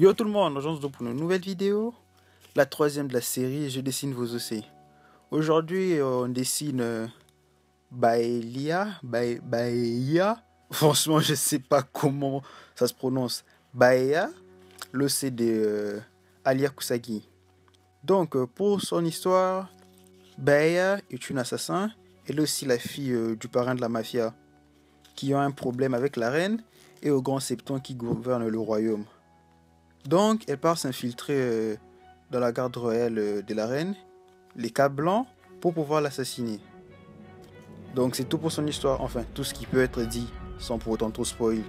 Yo tout le monde, on se retrouve pour une nouvelle vidéo, la troisième de la série Je dessine vos OC. Aujourd'hui on dessine Baeya. Franchement je sais pas comment ça se prononce. Baeya, l'OC de Alia Kusagi. Donc pour son histoire, Baeya est une assassin. Elle est aussi la fille du parrain de la mafia, qui a un problème avec la reine et au grand septon qui gouverne le royaume. Donc, elle part s'infiltrer dans la garde royale de la reine, les Capes Blancs, pour pouvoir l'assassiner. Donc, c'est tout pour son histoire, enfin, tout ce qui peut être dit, sans pour autant trop spoil.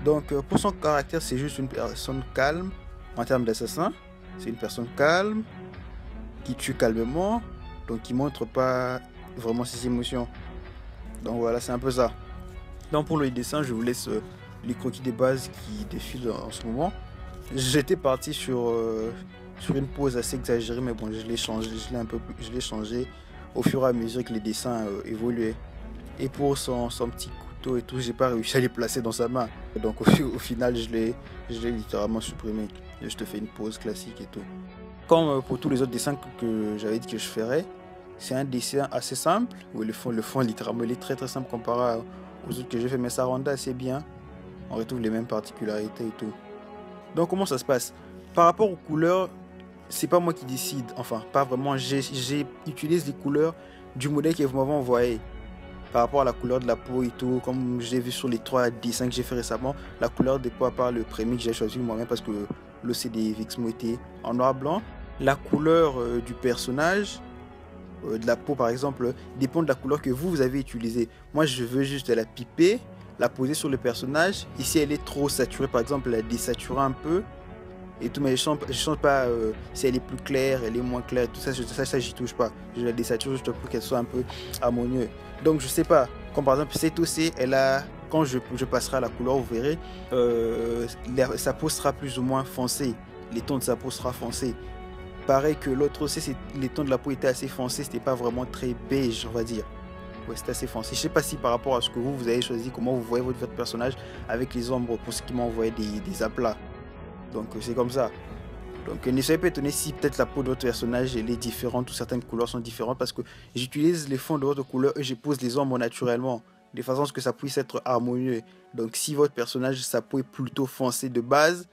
Donc, pour son caractère, c'est juste une personne calme, en termes d'assassin. C'est une personne calme, qui tue calmement, donc qui montre pas vraiment ses émotions. Donc voilà, c'est un peu ça. Donc pour le dessin, je vous laisse les croquis des bases qui défilent en ce moment. J'étais parti sur une pause assez exagérée, mais bon, je l'ai changé au fur et à mesure que les dessins évoluaient. Et pour son petit couteau et tout, j'ai pas réussi à les placer dans sa main. Donc au final, je l'ai littéralement supprimé. Et je te fais une pause classique et tout. Comme pour tous les autres dessins que j'avais dit que je ferais, c'est un dessin assez simple, où le fond littéralement il est très simple comparé aux autres que j'ai fait, mais ça rendait assez bien. On retrouve les mêmes particularités et tout. Donc comment ça se passe? Par rapport aux couleurs, c'est pas moi qui décide, enfin pas vraiment, j'utilise les couleurs du modèle que vous m'avez envoyé. Par rapport à la couleur de la peau et tout, comme j'ai vu sur les 3 dessins que j'ai fait récemment, la couleur de peau à part le premier que j'ai choisi moi-même parce que le CD Vixmo était en noir blanc. La couleur du personnage, de la peau par exemple, dépend de la couleur que vous avez utilisée. Moi je veux juste la piper, la poser sur le personnage, et si elle est trop saturée par exemple, la désaturer un peu et tout, mais je change pas si elle est plus claire, elle est moins claire, tout ça, ça j'y touche pas. Je la désature juste pour qu'elle soit un peu harmonieuse. Donc je sais pas, comme par exemple cette OC, elle a, quand je passerai à la couleur, vous verrez, sa peau sera plus ou moins foncée, les tons de sa peau sera foncé. Pareil que l'autre OC, les tons de la peau étaient assez foncés, c'était pas vraiment très beige, on va dire. Ouais, c'était assez foncé. Je sais pas si par rapport à ce que vous avez choisi, comment vous voyez votre personnage avec les ombres, pour ceux qui m'ont envoyé des aplats. Donc c'est comme ça. Donc ne soyez pas étonné si peut-être la peau de votre personnage elle est différente ou certaines couleurs sont différentes, parce que j'utilise les fonds de votre couleur et je pose les ombres naturellement, de façon à ce que ça puisse être harmonieux. Donc si votre personnage, sa peau est plutôt foncée de base,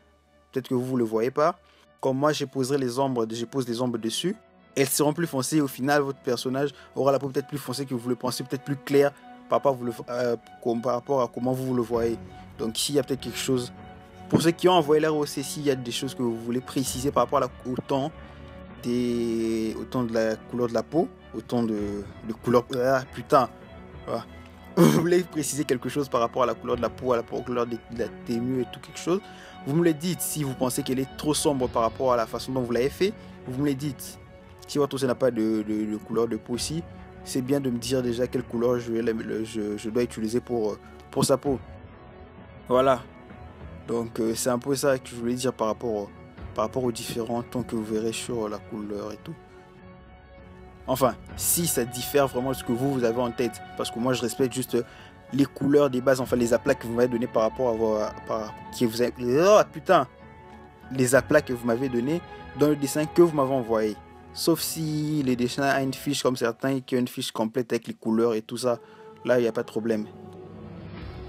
peut-être que vous ne le voyez pas. Comme moi je pose les ombres dessus, elles seront plus foncées et au final votre personnage aura la peau peut-être plus foncée que vous le pensez, peut-être plus claire par rapport à comment vous le voyez. Donc s'il y a peut-être quelque chose, pour ceux qui ont envoyé leur OC, s'il y a des choses que vous voulez préciser par rapport au ton de la couleur de la peau, au ton de couleur, putain, voilà. Vous voulez préciser quelque chose par rapport à la couleur de la peau, à la couleur de la tenue et tout quelque chose, vous me le dites. Si vous pensez qu'elle est trop sombre par rapport à la façon dont vous l'avez fait, vous me le dites. Si votre OC n'a pas de couleur de peau aussi, c'est bien de me dire déjà quelle couleur je dois utiliser pour sa peau. Voilà. Donc c'est un peu ça que je voulais dire par rapport aux différents tons que vous verrez sur la couleur et tout. Enfin, si ça diffère vraiment de ce que vous avez en tête, parce que moi je respecte juste les couleurs des bases, enfin les aplats que vous m'avez donné par rapport à les aplats que vous m'avez donné dans le dessin que vous m'avez envoyé. Sauf si le dessin a une fiche comme certains qui ont une fiche complète avec les couleurs et tout ça, là il n'y a pas de problème.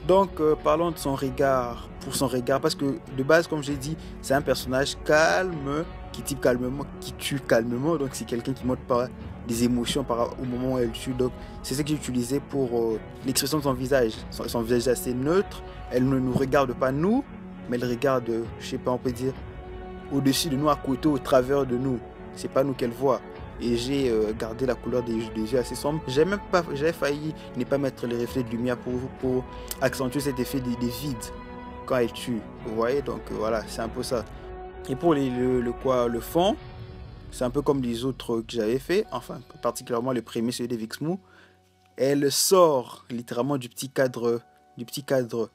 Donc parlons de son regard, pour son regard, parce que de base comme j'ai dit, c'est un personnage calme, qui type calmement, qui tue calmement, donc c'est quelqu'un qui montre pas des émotions au moment où elle tue. Donc c'est ce que j'ai utilisé pour l'expression de son visage. Son visage est assez neutre, elle ne nous regarde pas nous, mais elle regarde, je sais pas, on peut dire, au-dessus de nous, à côté, au travers de nous. C'est pas nous qu'elle voit. Et j'ai gardé la couleur des yeux assez sombres. J'ai failli ne pas mettre les reflets de lumière pour accentuer cet effet des vides quand elle tue. Vous voyez, donc voilà, c'est un peu ça. Et pour le fond, c'est un peu comme les autres que j'avais fait, enfin particulièrement le premier, celui de Vixmo. Elle sort littéralement du petit cadre.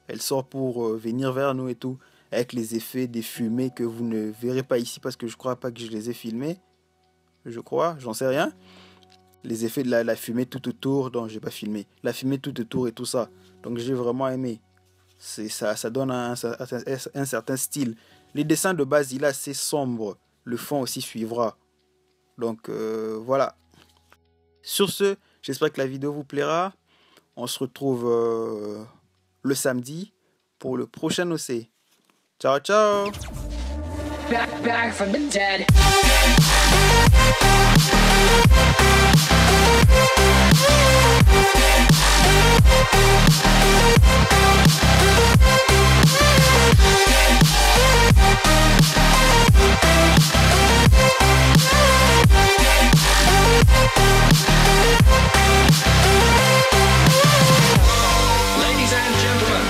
Elle sort pour venir vers nous et tout, avec les effets des fumées que vous ne verrez pas ici parce que je crois pas que je les ai filmés. Je crois, j'en sais rien. Les effets de la fumée tout autour, donc j'ai pas filmé. La fumée tout autour et tout ça. Donc j'ai vraiment aimé. Ça donne un certain style. Les dessins de base, il est assez sombre. Le fond aussi suivra. Donc voilà. Sur ce, j'espère que la vidéo vous plaira. On se retrouve le samedi pour le prochain OC. Ciao, ciao. Back from the dead. Ladies and gentlemen,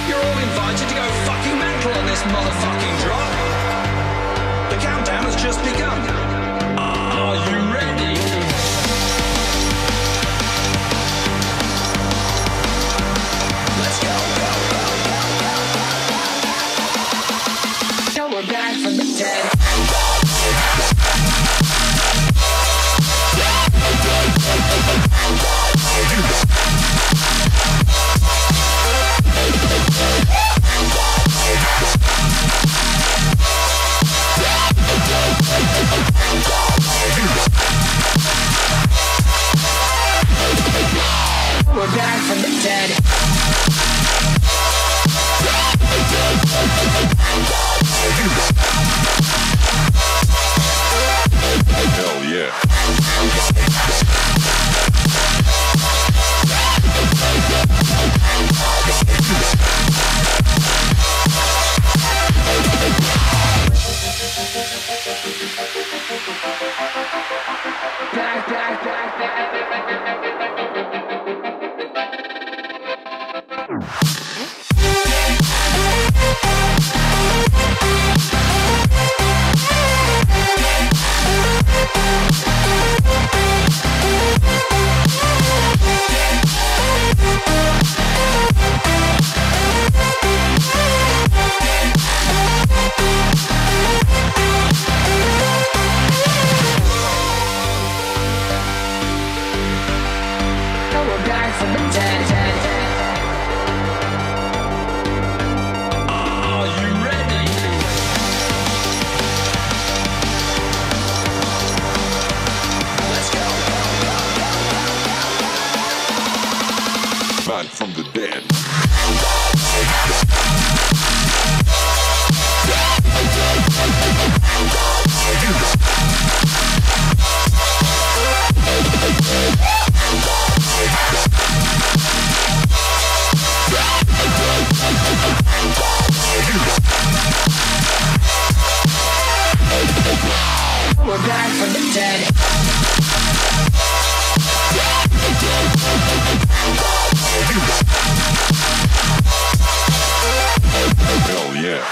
you're all invited to go fucking mental on this motherfucking drop. The countdown has just begun. Are you ready? Let's go, go, go. Now we're back from the dead. We're back from the dead. Hell yeah. We're back from the dead. Are you ready? Let's go. Man from the dead. We're back from the dead. Hell yeah.